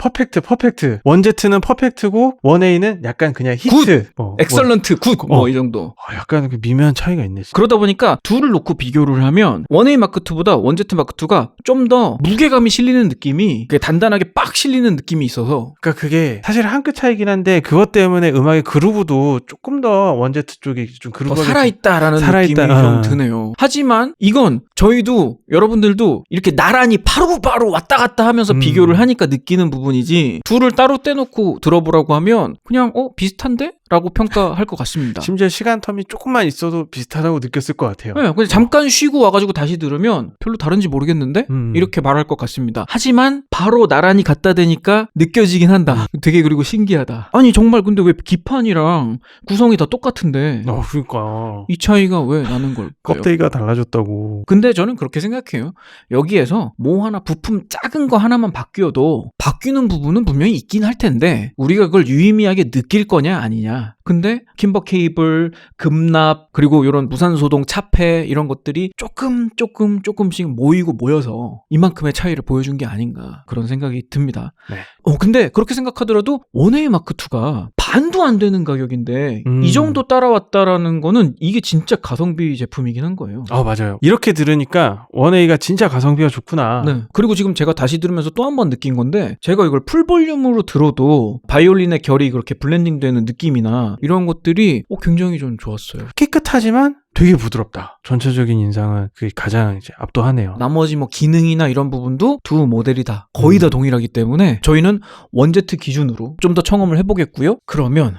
원제트는 퍼펙트고 1A는 약간 그냥 히트 엑설런트 굿 뭐 이 정도. 약간 그 미묘한 차이가 있네 진짜. 그러다 보니까 둘을 놓고 비교를 하면 1A 마크2보다 원제트 마크2가 좀 더 무게감이 실리는 느낌이 단단하게 빡 실리는 느낌이 있어서 그러니까 그게 사실 한 끗 차이긴 한데 그것 때문에 음악의 그루브도 조금 더 원제트 쪽이 좀 더 그루브가 살아있다라는 느낌이 좀 드네요. 하지만 이건 저희도 여러분들도 이렇게 나란히 바로 왔다 갔다 하면서 비교를 하니까 느끼는 부분이지 둘을 따로 떼놓고 들어보라고 하면 그냥 비슷한데? 라고 평가할 것 같습니다. 심지어 시간 텀이 조금만 있어도 비슷하다고 느꼈을 것 같아요. 네, 근데 잠깐 쉬고 와가지고 다시 들으면 별로 다른지 모르겠는데? 이렇게 말할 것 같습니다. 하지만 바로 나란히 갖다 대니까 느껴지긴 한다. 되게 그리고 신기하다. 아니 정말 근데 왜 기판이랑 구성이 다 똑같은데 그러니까 이 차이가 왜 나는 걸까요? 껍데기가 달라졌다고. 근데 저는 그렇게 생각해요. 여기에서 뭐 하나 부품 작은 거 하나만 바뀌어도 바뀌는 부분은 분명히 있긴 할 텐데 우리가 그걸 유의미하게 느낄 거냐 아니냐. 근데 킴버 케이블, 금납 그리고 이런 무산소동 차폐 이런 것들이 조금씩 모여서 이만큼의 차이를 보여준 게 아닌가 그런 생각이 듭니다. 네. 근데 그렇게 생각하더라도 1A 마크2가 반도 안 되는 가격인데 이 정도 따라왔다라는 거는 이게 진짜 가성비 제품이긴 한 거예요. 맞아요. 이렇게 들으니까 1A가 진짜 가성비가 좋구나. 네. 그리고 지금 제가 다시 들으면서 또 한 번 느낀 건데 제가 이걸 풀볼륨으로 들어도 바이올린의 결이 그렇게 블렌딩되는 느낌이나 이런 것들이 굉장히 좀 좋았어요. 깨끗하지만 되게 부드럽다. 전체적인 인상은 그게 가장 이제 압도하네요. 나머지 뭐 기능이나 이런 부분도 두 모델이 다 거의 다 동일하기 때문에 저희는 원제트 기준으로 좀 더 청음을 해보겠고요. 그러면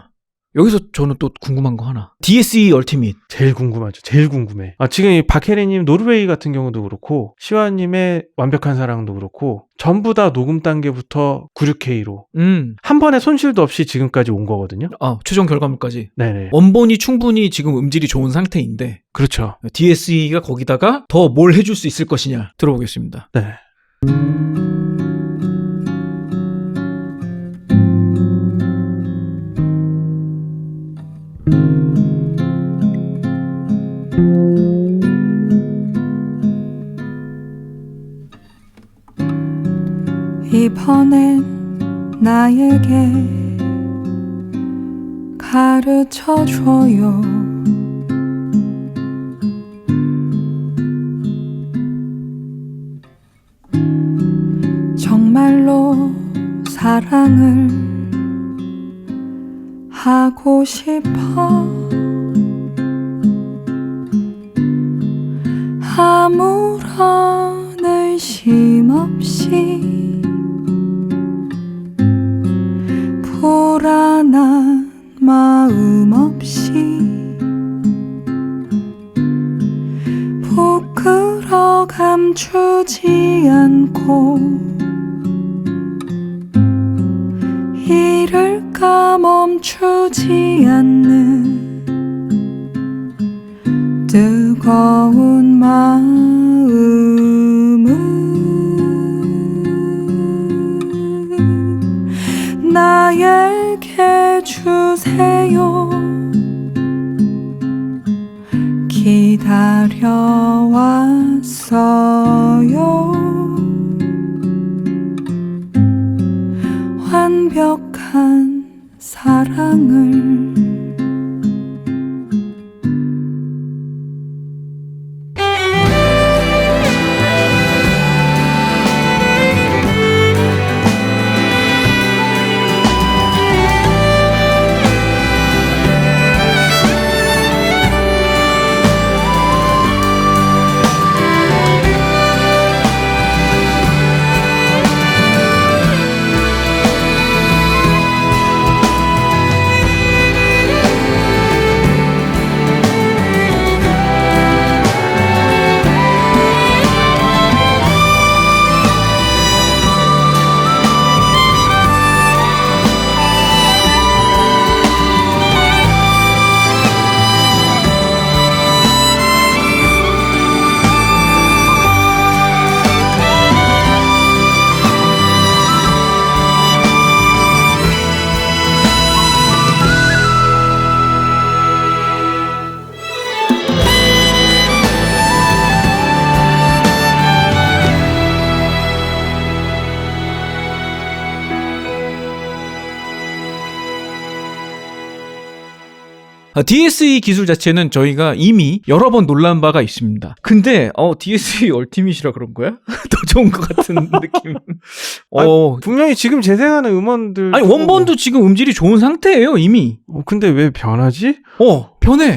여기서 저는 또 궁금한 거 하나. DSE 얼티밋. 제일 궁금하죠. 제일 궁금해. 지금 이 박혜리님 노르웨이 같은 경우도 그렇고 시완님의 완벽한 사랑도 그렇고 전부 다 녹음 단계부터 96K로 한 번에 손실도 없이 지금까지 온 거거든요. 최종 결과물까지. 네네. 원본이 충분히 지금 음질이 좋은 상태인데 그렇죠. DSE가 거기다가 더 뭘 해줄 수 있을 것이냐 들어보겠습니다. 네. 이번엔 나에게 가르쳐줘요. 정말로 사랑을 하고 싶어. 아무런 의심 없이 불안한 마음 더 감추지 않고 이를까 멈추지 않는 뜨거운 마음은 나에게 주세요. 기다려왔어요. 완벽한 사랑을. DSE 기술 자체는 저희가 이미 여러 번 논란 바가 있습니다. 근데 DSE 얼티밋이라 그런 거야? 더 좋은 것 같은 느낌. 분명히 지금 재생하는 음원들 아니 원본도 지금 음질이 좋은 상태예요 이미. 근데 왜 변하지? 변해.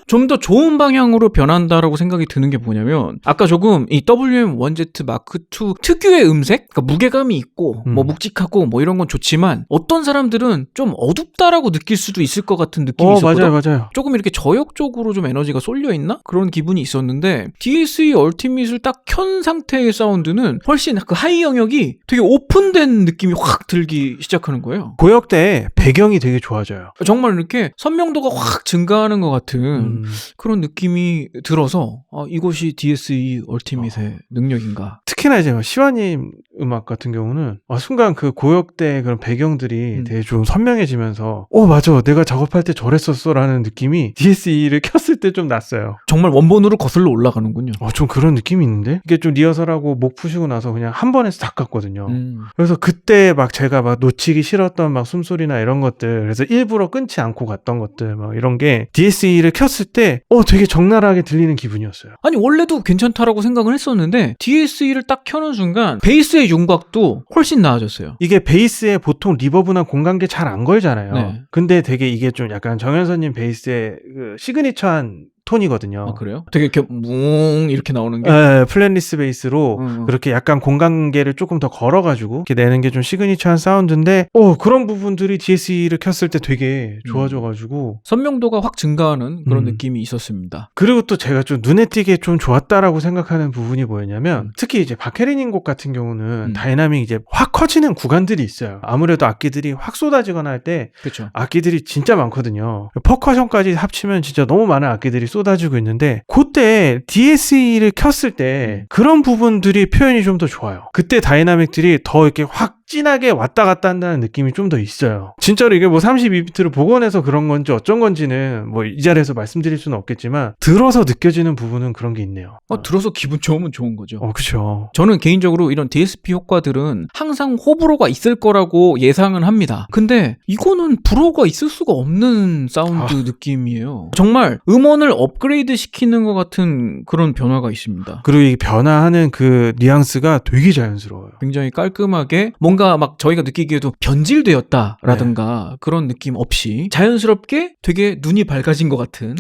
좀 더 좋은 방향으로 변한다라고 생각이 드는 게 뭐냐면 아까 조금 이 WM1Z 마크 II 특유의 음색, 그러니까 무게감이 있고 뭐 묵직하고 뭐 이런 건 좋지만 어떤 사람들은 좀 어둡다라고 느낄 수도 있을 것 같은 느낌이 있었거든. 맞아요. 조금 이렇게 저역적으로 좀 에너지가 쏠려 있나? 그런 기분이 있었는데 DSE 얼티밋을 딱 켠 상태의 사운드는 훨씬 그 하이 영역이 되게 오픈된 느낌이 확 들기 시작하는 거예요. 고역대에 배경이 되게 좋아져요. 정말 이렇게 선명도가 확 증가하는 것 같은 그런 느낌이 들어서 이것이 DSE 얼티밋의 능력인가. 특히나 이제 시와님 음악 같은 경우는 순간 그 고역대의 그런 배경들이 되게 좀 선명해지면서 맞아 내가 작업할 때 저랬었어 라는 느낌이 DSE를 켰을 때 좀 났어요. 정말 원본으로 거슬러 올라가는군요. 좀 그런 느낌이 있는데 이게 좀 리허설하고 목 푸시고 나서 그냥 한 번에서 다 깠거든요. 그래서 그때 막 제가 막 놓치기 싫었던 막 숨소리나 이런 것들, 그래서 일부러 끊지 않고 갔던 것들 막 이런 게 DSE를 켰을 때 되게 적나라하게 들리는 기분이었어요. 아니 원래도 괜찮다라고 생각을 했었는데 DSE를 딱 켜는 순간 베이스의 윤곽도 훨씬 나아졌어요. 이게 베이스에 보통 리버브나 공간계 잘 안 걸잖아요. 네. 근데 되게 이게 좀 약간 정현선님 베이스의 그 시그니처한 톤이거든요. 그래요? 되게 이렇게 뭉 이렇게 나오는 게? 네, 플랫리스 베이스로 그렇게 약간 공간계를 조금 더 걸어가지고 이렇게 내는 게 좀 시그니처한 사운드인데 그런 부분들이 DSE를 켰을 때 되게 좋아져가지고 선명도가 확 증가하는 그런 느낌이 있었습니다. 그리고 또 제가 좀 눈에 띄게 좀 좋았다라고 생각하는 부분이 뭐였냐면 특히 이제 박혜린님 곡 같은 경우는 다이나믹 이제 확 커지는 구간들이 있어요. 아무래도 악기들이 확 쏟아지거나 할 때 그렇죠. 악기들이 진짜 많거든요. 퍼커션까지 합치면 진짜 너무 많은 악기들이 쏟아지고 있는데 그때 DSE를 켰을 때 그런 부분들이 표현이 좀 더 좋아요. 그때 다이나믹들이 더 이렇게 확 진하게 왔다 갔다 한다는 느낌이 좀 더 있어요. 진짜로 이게 뭐 32비트를 복원해서 그런 건지 어쩐 건지는 뭐 이 자리에서 말씀드릴 수는 없겠지만 들어서 느껴지는 부분은 그런 게 있네요. 들어서 기분 좋으면 좋은 거죠. 그렇죠. 저는 개인적으로 이런 DSP 효과들은 항상 호불호가 있을 거라고 예상은 합니다. 근데 이거는 불호가 있을 수가 없는 사운드 느낌이에요. 정말 음원을 업그레이드 시키는 것 같은 그런 변화가 있습니다. 그리고 이 변화하는 그 뉘앙스가 되게 자연스러워요. 굉장히 깔끔하게 뭔가 뭔가 막 저희가 느끼기에도 변질되었다라든가 그런 느낌 없이 자연스럽게 되게 눈이 밝아진 것 같은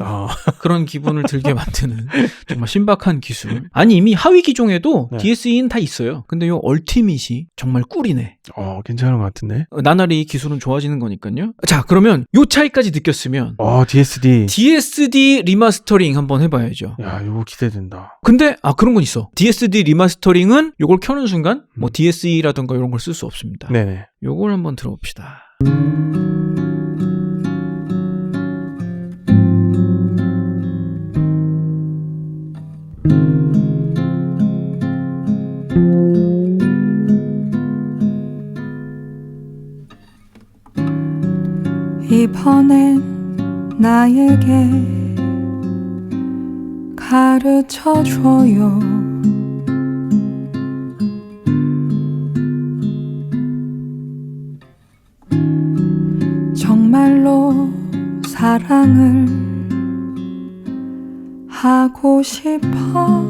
그런 기분을 들게 만드는 정말 신박한 기술. 아니 이미 하위 기종에도 네. DSE는 다 있어요. 근데 요 얼티밋이 정말 꿀이네. 괜찮은 것 같은데. 나날이 기술은 좋아지는 거니까요. 자, 그러면 요 차이까지 느꼈으면 DSD 리마스터링 한번 해봐야죠. 야, 이거 기대된다. 근데 그런 건 있어. DSD 리마스터링은 요걸 켜는 순간 뭐 DSE라든가 이런 걸 쓸 수 없습니다. 네네. 요걸 한번 들어봅시다. 이번엔 나에게 가르쳐줘요. 정말로 사랑을 하고 싶어.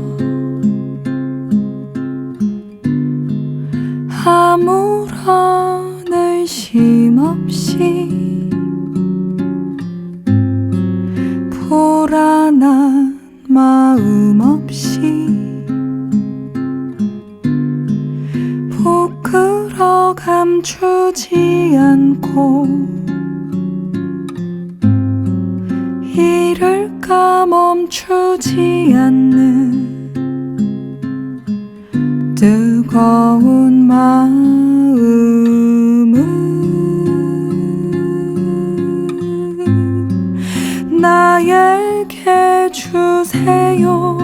아무런 의심 없이 불안한 마음 없이 부끄러 감추지 않고 이를까 멈추지 않는 뜨거운 마음을 나에게 주세요.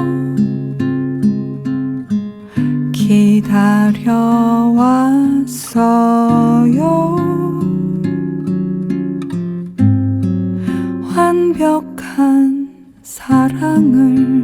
기다려왔어요. 완벽한 사랑을.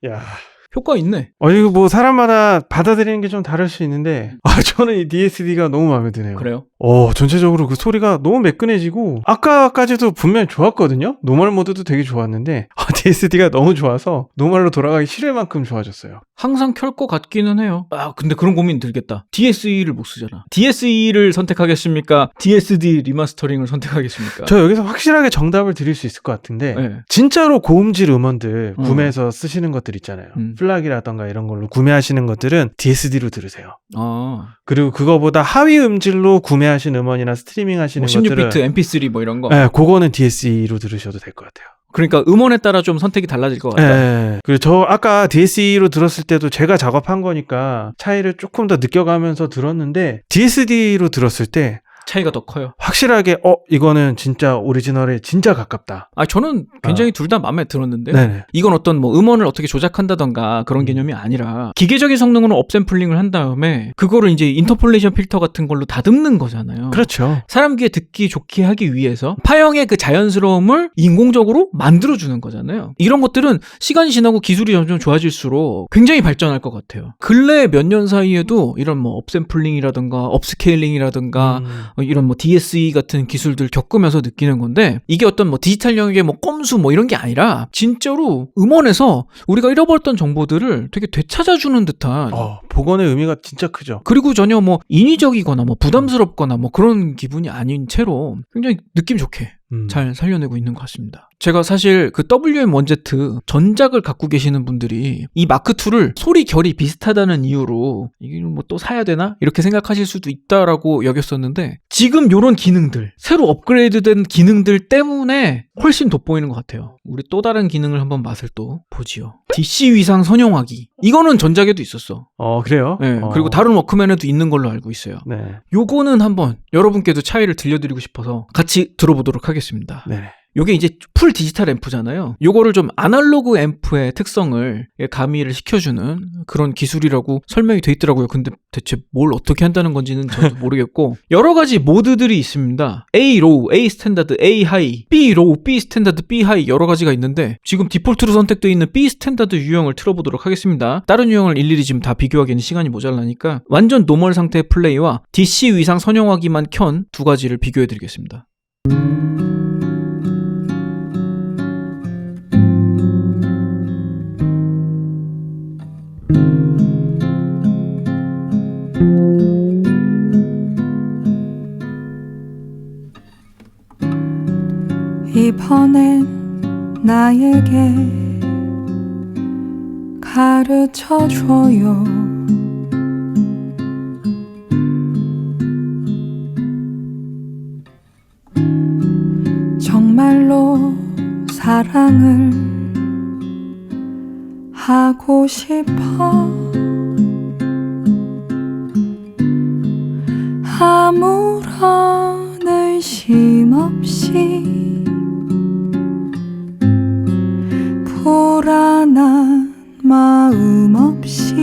야, 효과 있네. 이거 뭐 사람마다 받아들이는 게 좀 다를 수 있는데 저는 이 DSD가 너무 마음에 드네요. 그래요? 전체적으로 그 소리가 너무 매끈해지고 아까까지도 분명히 좋았거든요. 노멀 모드도 되게 좋았는데 DSD가 너무 좋아서 노멀로 돌아가기 싫을 만큼 좋아졌어요. 항상 켤 것 같기는 해요. 근데 그런 고민 들겠다. DSE를 못 쓰잖아. DSE를 선택하겠습니까? DSD 리마스터링을 선택하겠습니까? 저 여기서 확실하게 정답을 드릴 수 있을 것 같은데 네. 진짜로 고음질 음원들 구매해서 쓰시는 것들 있잖아요. 플락이라던가 이런 걸로 구매하시는 것들은 DSD로 들으세요. 그리고 그거보다 하위 음질로 구매하신 음원이나 스트리밍 하시는 것들은 16비트 MP3 뭐 이런 거. 네, 그거는 DSE로 들으셔도 될 것 같아요. 그러니까 음원에 따라 좀 선택이 달라질 것 같다. 네. 그리고 저 아까 DSE로 들었을 때도 제가 작업한 거니까 차이를 조금 더 느껴가면서 들었는데 DSD로 들었을 때 차이가 더 커요. 확실하게 이거는 진짜 오리지널에 진짜 가깝다. 저는 굉장히 둘 다 마음에 들었는데 네네. 이건 어떤 뭐 음원을 어떻게 조작한다던가 그런 개념이 아니라 기계적인 성능으로 업샘플링을 한 다음에 그거를 이제 인터폴레이션 필터 같은 걸로 다듬는 거잖아요. 그렇죠. 사람 귀에 듣기 좋게 하기 위해서 파형의 그 자연스러움을 인공적으로 만들어주는 거잖아요. 이런 것들은 시간이 지나고 기술이 점점 좋아질수록 굉장히 발전할 것 같아요. 근래 몇 년 사이에도 이런 뭐 업샘플링이라든가 업스케일링이라든가 이런 뭐 DSE 같은 기술들 겪으면서 느끼는 건데 이게 어떤 뭐 디지털 영역의 뭐 꼼수 뭐 이런 게 아니라 진짜로 음원에서 우리가 잃어버렸던 정보들을 되게 되찾아주는 듯한 복원의 의미가 진짜 크죠. 그리고 전혀 뭐 인위적이거나 뭐 부담스럽거나 뭐 그런 기분이 아닌 채로 굉장히 느낌 좋게 잘 살려내고 있는 것 같습니다. 제가 사실 그 WM1Z 전작을 갖고 계시는 분들이 이 마크2를 소리 결이 비슷하다는 이유로 이게 뭐 또 사야 되나? 이렇게 생각하실 수도 있다라고 여겼었는데 지금 요런 기능들, 새로 업그레이드된 기능들 때문에 훨씬 돋보이는 것 같아요. 우리 또 다른 기능을 한번 맛을 또 보지요. DC 위상 선용하기. 이거는 전작에도 있었어. 그래요? 네, 그리고 다른 워크맨에도 있는 걸로 알고 있어요. 네. 요거는 한번 여러분께도 차이를 들려드리고 싶어서 같이 들어보도록 하겠습니다. 네. 요게 이제 풀 디지털 앰프잖아요. 요거를 좀 아날로그 앰프의 특성을 가미를 시켜주는 그런 기술이라고 설명이 돼 있더라고요. 근데 대체 뭘 어떻게 한다는 건지는 저도 모르겠고 여러 가지 모드들이 있습니다. A 로우, A 스탠다드, A 하이, B 로우, B 스탠다드, B 하이 여러 가지가 있는데 지금 디폴트로 선택되어 있는 B 스탠다드 유형을 틀어보도록 하겠습니다. 다른 유형을 일일이 지금 다 비교하기에는 시간이 모자라니까 완전 노멀 상태의 플레이와 DC 위상 선용하기만 켠 두 가지를 비교해드리겠습니다. 이번엔 나에게 가르쳐줘요. 정말로 사랑을 하고 싶어. 아무런 의심 없이 불안한 마음 없이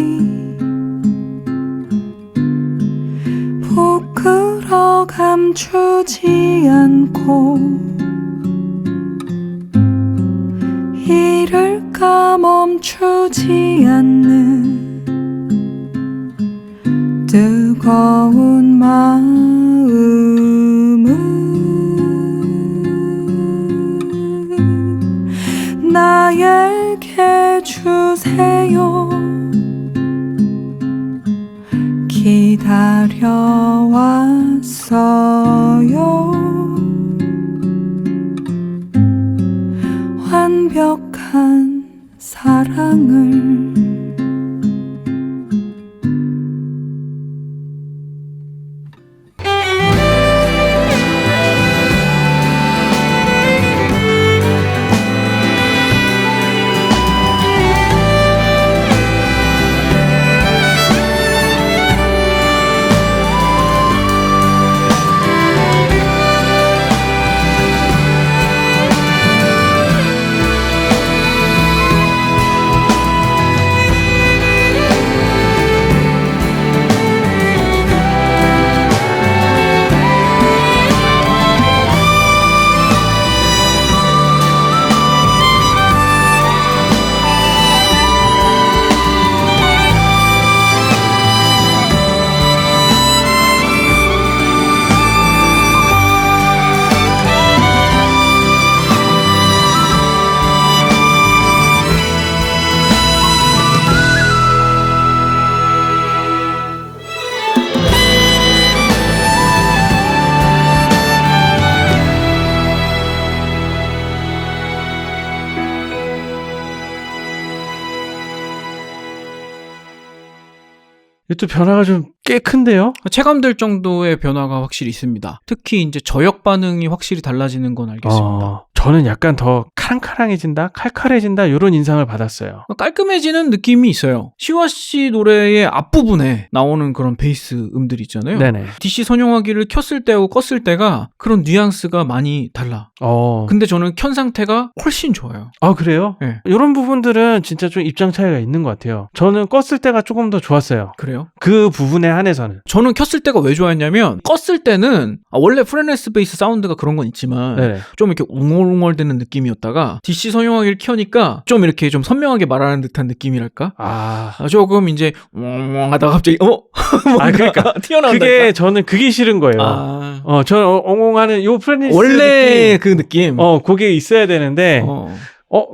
부끄러 감추지 않고 이를까 멈추지 않는 뜨거운 마음은 나에게 주세요. 기다려왔어요. 완벽한 사랑을. 또 변화가 좀 꽤 큰데요? 체감될 정도의 변화가 확실히 있습니다. 특히 이제 저역 반응이 확실히 달라지는 건 알겠습니다. 저는 약간 더 카랑카랑해진다, 칼칼해진다 이런 인상을 받았어요. 깔끔해지는 느낌이 있어요. 시와씨 노래의 앞부분에 나오는 그런 베이스 음들 있잖아요. 네네. DC 선용하기를 켰을 때하고 껐을 때가 그런 뉘앙스가 많이 달라. 근데 저는 켠 상태가 훨씬 좋아요. 아, 그래요? 네. 이런 부분들은 진짜 좀 입장 차이가 있는 것 같아요. 저는 껐을 때가 조금 더 좋았어요. 그래요? 그 부분에 한해서는. 저는 켰을 때가 왜 좋아했냐면 껐을 때는 원래 프레네스 베이스 사운드가 그런 건 있지만 네네. 좀 이렇게 웅얼웅얼 웅얼웅얼대는 느낌이었다가 DC 선용하기를 켜니까 좀 이렇게 좀 선명하게 말하는 듯한 느낌이랄까? 조금 이제 하다가 갑자기 뭔가 그러니까 튀어나온다. 그게 저는 그게 싫은 거예요. 저는 엉엉하는 요 프레니스 원래 그 느낌. 그게 있어야 되는데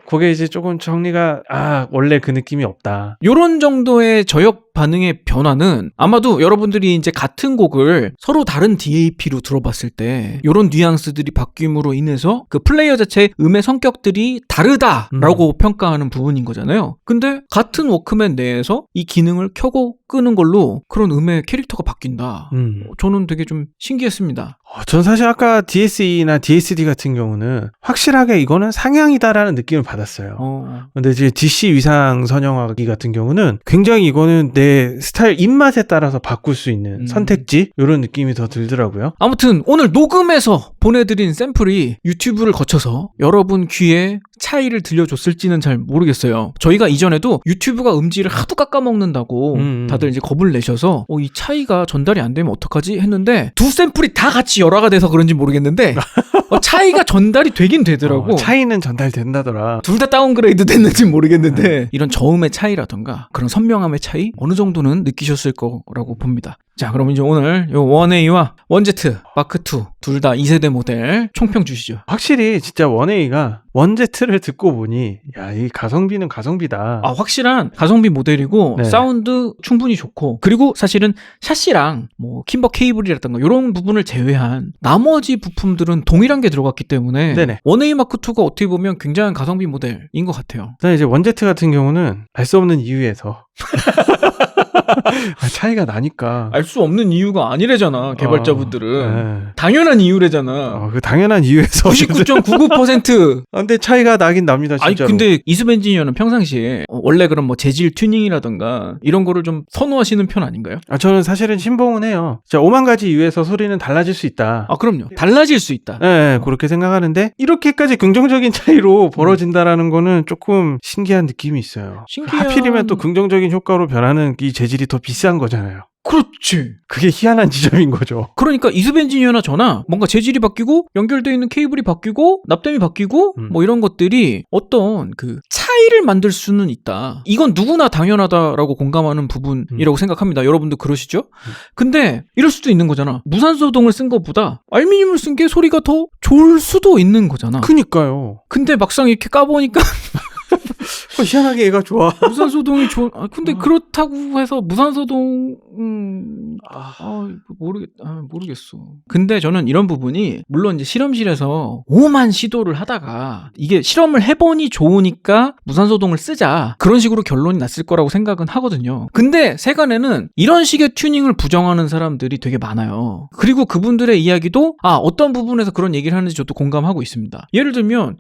그게 이제 조금 정리가 원래 그 느낌이 없다. 요런 정도의 저역 반응의 변화는 아마도 여러분들이 이제 같은 곡을 서로 다른 DAP로 들어봤을 때 요런 뉘앙스들이 바뀜으로 인해서 그 플레이어 자체의 음의 성격들이 다르다라고 평가하는 부분인 거잖아요. 근데 같은 워크맨 내에서 이 기능을 켜고 끄는 걸로 그런 음의 캐릭터가 바뀐다. 저는 되게 좀 신기했습니다. 전 사실 아까 DSE나 DSD 같은 경우는 확실하게 이거는 상향이다라는 느낌을 받았어요. 근데 이제 DC 위상 선형하기 같은 경우는 굉장히 이거는 내 스타일 입맛에 따라서 바꿀 수 있는 선택지 이런 느낌이 더 들더라고요. 아무튼 오늘 녹음해서 보내드린 샘플이 유튜브를 거쳐서 여러분 귀에 차이를 들려줬을지는 잘 모르겠어요. 저희가 이전에도 유튜브가 음질을 하도 깎아먹는다고 다들 이제 겁을 내셔서 이 차이가 전달이 안 되면 어떡하지 했는데 두 샘플이 다 같이 열화가 돼서 그런지 모르겠는데 차이가 전달이 되긴 되더라고. 차이는 전달된다더라. 둘 다 다운그레이드 됐는지 모르겠는데 이런 저음의 차이라던가 그런 선명함의 차이 어느 정도는 느끼셨을 거라고 봅니다. 자, 그럼 이제 오늘 요 1A와 1Z 마크2 둘 다 2세대 모델 총평 주시죠. 확실히 진짜 1A가 1Z를 듣고 보니 이 가성비는 가성비다. 확실한 가성비 모델이고 네. 사운드 충분히 좋고 그리고 사실은 샤시랑 뭐 킴버 케이블이라든가 이런 부분을 제외한 나머지 부품들은 동일한 게 들어갔기 때문에 네네. 1A 마크2가 어떻게 보면 굉장한 가성비 모델인 것 같아요. 그다음에 이제 1Z 같은 경우는 알 수 없는 이유에서 차이가 나니까 알 수 없는 이유가 아니래잖아, 개발자분들은. 네. 당연한 이유래잖아. 그 당연한 이유에서 99.99%. 근데 차이가 나긴 납니다, 진짜로. 근데 이습 엔지니어는 평상시에 원래 그런 뭐 재질 튜닝이라던가 이런 거를 좀 선호하시는 편 아닌가요? 저는 사실은 신봉은 해요. 자, 5만 가지 이유에서 소리는 달라질 수 있다. 그럼요. 달라질 수 있다. 네, 그렇게 생각하는데 이렇게까지 긍정적인 차이로 벌어진다라는 거는 조금 신기한 느낌이 있어요. 하필이면 또 긍정적인 효과로 변하는 이 재질이 더 비싼 거잖아요. 그렇지. 그게 희한한 지점인 거죠. 그러니까 이습 엔지니어나 저나 뭔가 재질이 바뀌고 연결되어 있는 케이블이 바뀌고 납땜이 바뀌고 뭐 이런 것들이 어떤 그 차이를 만들 수는 있다. 이건 누구나 당연하다라고 공감하는 부분이라고 생각합니다. 여러분도 그러시죠? 근데 이럴 수도 있는 거잖아. 무산소동을 쓴 것보다 알루미늄을 쓴 게 소리가 더 좋을 수도 있는 거잖아. 그니까요. 근데 막상 이렇게 까보니까 희한하게 얘가 좋아. 무산소동이 근데 그렇다고 해서 무산소동 모르겠어. 근데 저는 이런 부분이 물론 이제 실험실에서 오만 시도를 하다가 이게 실험을 해보니 좋으니까 무산소동을 쓰자 그런 식으로 결론이 났을 거라고 생각은 하거든요. 근데 세간에는 이런 식의 튜닝을 부정하는 사람들이 되게 많아요. 그리고 그분들의 이야기도 어떤 부분에서 그런 얘기를 하는지 저도 공감하고 있습니다. 예를 들면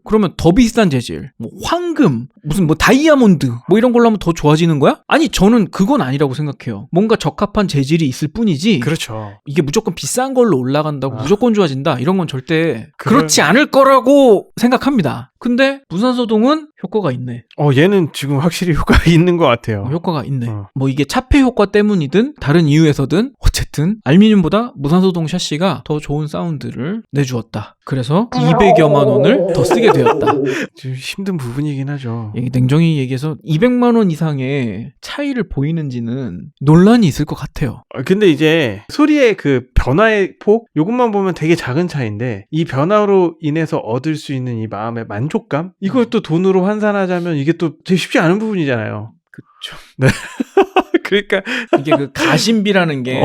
그러면 더 비싼 재질, 뭐 황금, 무슨 뭐 다이아몬드 뭐 이런 걸로 하면 더 좋아지는 거야? 아니, 저는 그건 아니라고 생각해요. 뭔가 적합한 재질이 있을 뿐이지. 그렇죠. 이게 무조건 비싼 걸로 올라간다고 무조건 좋아진다 이런 건 절대 그렇지 않을 거라고 생각합니다. 근데 무산소동은 효과가 있네. 얘는 지금 확실히 효과가 있는 것 같아요. 효과가 있네. 뭐 이게 차폐 효과 때문이든 다른 이유에서든 어쨌든 알루미늄보다 무산소동 샤시가 더 좋은 사운드를 내주었다. 그래서 200여만 원을 더 쓰게 되었다. 좀 힘든 부분이긴 하죠. 냉정히 얘기해서 200만 원 이상의 차이를 보이는지는 논란이 있을 것 같아요. 근데 이제 소리의 그 변화의 폭? 요것만 보면 되게 작은 차이인데 이 변화로 인해서 얻을 수 있는 이 마음의 만족감? 이걸 또 돈으로 환산하자면 이게 또 되게 쉽지 않은 부분이잖아요. 그쵸. 네. 그러니까 이게 그 가심비라는 게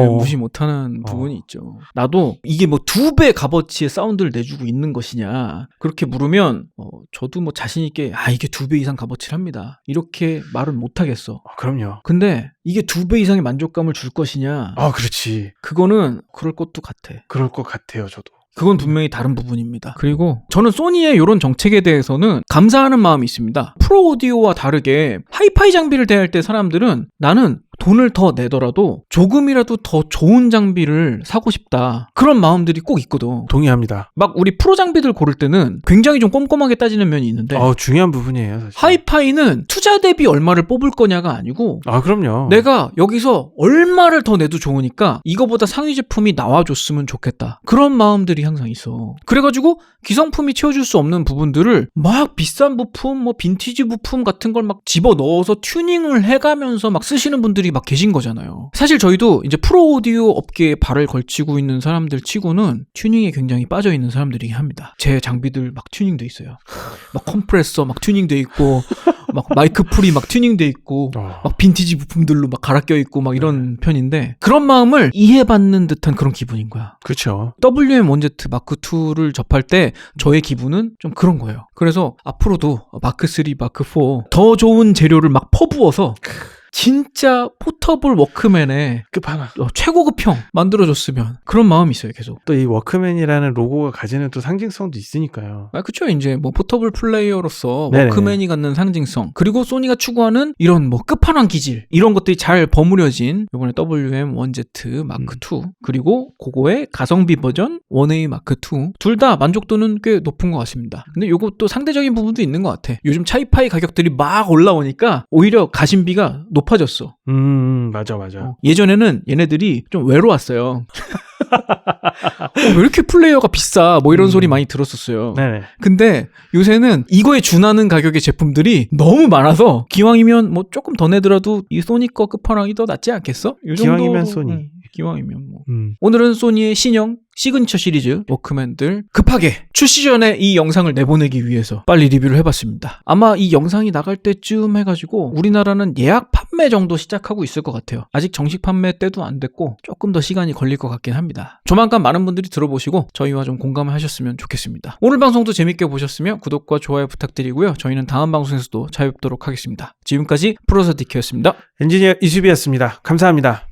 무시 못하는 부분이 있죠. 나도 이게 뭐 2배 값어치의 사운드를 내주고 있는 것이냐 그렇게 물으면 저도 뭐 자신 있게 이게 2배 이상 값어치를 합니다 이렇게 말은 못하겠어. 그럼요. 근데 이게 2배 이상의 만족감을 줄 것이냐 그렇지. 그거는 그럴 것도 같아. 그럴 것 같아요. 저도. 그건 분명히 다른 부분입니다. 그리고 저는 소니의 이런 정책에 대해서는 감사하는 마음이 있습니다. 프로 오디오와 다르게 하이파이 장비를 대할 때 사람들은 나는 돈을 더 내더라도 조금이라도 더 좋은 장비를 사고 싶다. 그런 마음들이 꼭 있거든. 동의합니다. 막 우리 프로 장비들 고를 때는 굉장히 좀 꼼꼼하게 따지는 면이 있는데 중요한 부분이에요, 사실. 하이파이는 투자 대비 얼마를 뽑을 거냐가 아니고 그럼요. 내가 여기서 얼마를 더 내도 좋으니까 이거보다 상위 제품이 나와줬으면 좋겠다. 그런 마음들이 항상 있어. 그래가지고 기성품이 채워줄 수 없는 부분들을 막 비싼 부품, 뭐 빈티지 부품 같은 걸 막 집어넣어서 튜닝을 해가면서 막 쓰시는 분들이 막 계신 거잖아요. 사실 저희도 이제 프로 오디오 업계에 발을 걸치고 있는 사람들 치고는 튜닝에 굉장히 빠져있는 사람들이긴 합니다. 제 장비들 막 튜닝돼 있어요. 막 컴프레서 막 튜닝돼 있고 막 마이크 풀이 막 튜닝돼 있고 막 빈티지 부품들로 막 갈아 껴 있고 막 이런 편인데 그런 마음을 이해받는 듯한 그런 기분인 거야. 그렇죠. WM1Z 마크 2를 접할 때 저의 기분은 좀 그런 거예요. 그래서 앞으로도 마크 3, 마크 4 더 좋은 재료를 막 퍼부어서 진짜 포터블 워크맨의 끝판왕. 최고급형 만들어줬으면 그런 마음이 있어요, 계속. 또 이 워크맨이라는 로고가 가지는 또 상징성도 있으니까요. 그쵸. 이제 뭐 포터블 플레이어로서 네네. 워크맨이 갖는 상징성, 그리고 소니가 추구하는 이런 뭐 끝판왕 기질, 이런 것들이 잘 버무려진 이번에 WM1Z 마크 2 그리고 그거의 가성비 버전 1A 마크 2 둘 다 만족도는 꽤 높은 것 같습니다. 근데 요것도 상대적인 부분도 있는 것 같아. 요즘 차이파이 가격들이 막 올라오니까 오히려 가심비가 높아졌어. 맞아. 예전에는 얘네들이 좀 외로웠어요. 왜 이렇게 플레이어가 비싸? 뭐 이런 소리 많이 들었었어요. 네네. 근데 요새는 이거에 준하는 가격의 제품들이 너무 많아서 기왕이면 뭐 조금 더 내더라도 이 소니 거 끝판왕이 더 낫지 않겠어? 요 기왕이면 정도로, 소니. 기왕이면 뭐. 음. 오늘은 소니의 신형 시그니처 시리즈 워크맨들 급하게 출시 전에 이 영상을 내보내기 위해서 빨리 리뷰를 해봤습니다. 아마 이 영상이 나갈 때쯤 해가지고 우리나라는 예약 판매 정도 시작하고 있을 것 같아요. 아직 정식 판매 때도 안 됐고 조금 더 시간이 걸릴 것 같긴 합니다. 조만간 많은 분들이 들어보시고 저희와 좀 공감을 하셨으면 좋겠습니다. 오늘 방송도 재밌게 보셨으면 구독과 좋아요 부탁드리고요. 저희는 다음 방송에서도 찾아뵙도록 하겠습니다. 지금까지 프로서디키였습니다. 엔지니어 이수비였습니다. 감사합니다.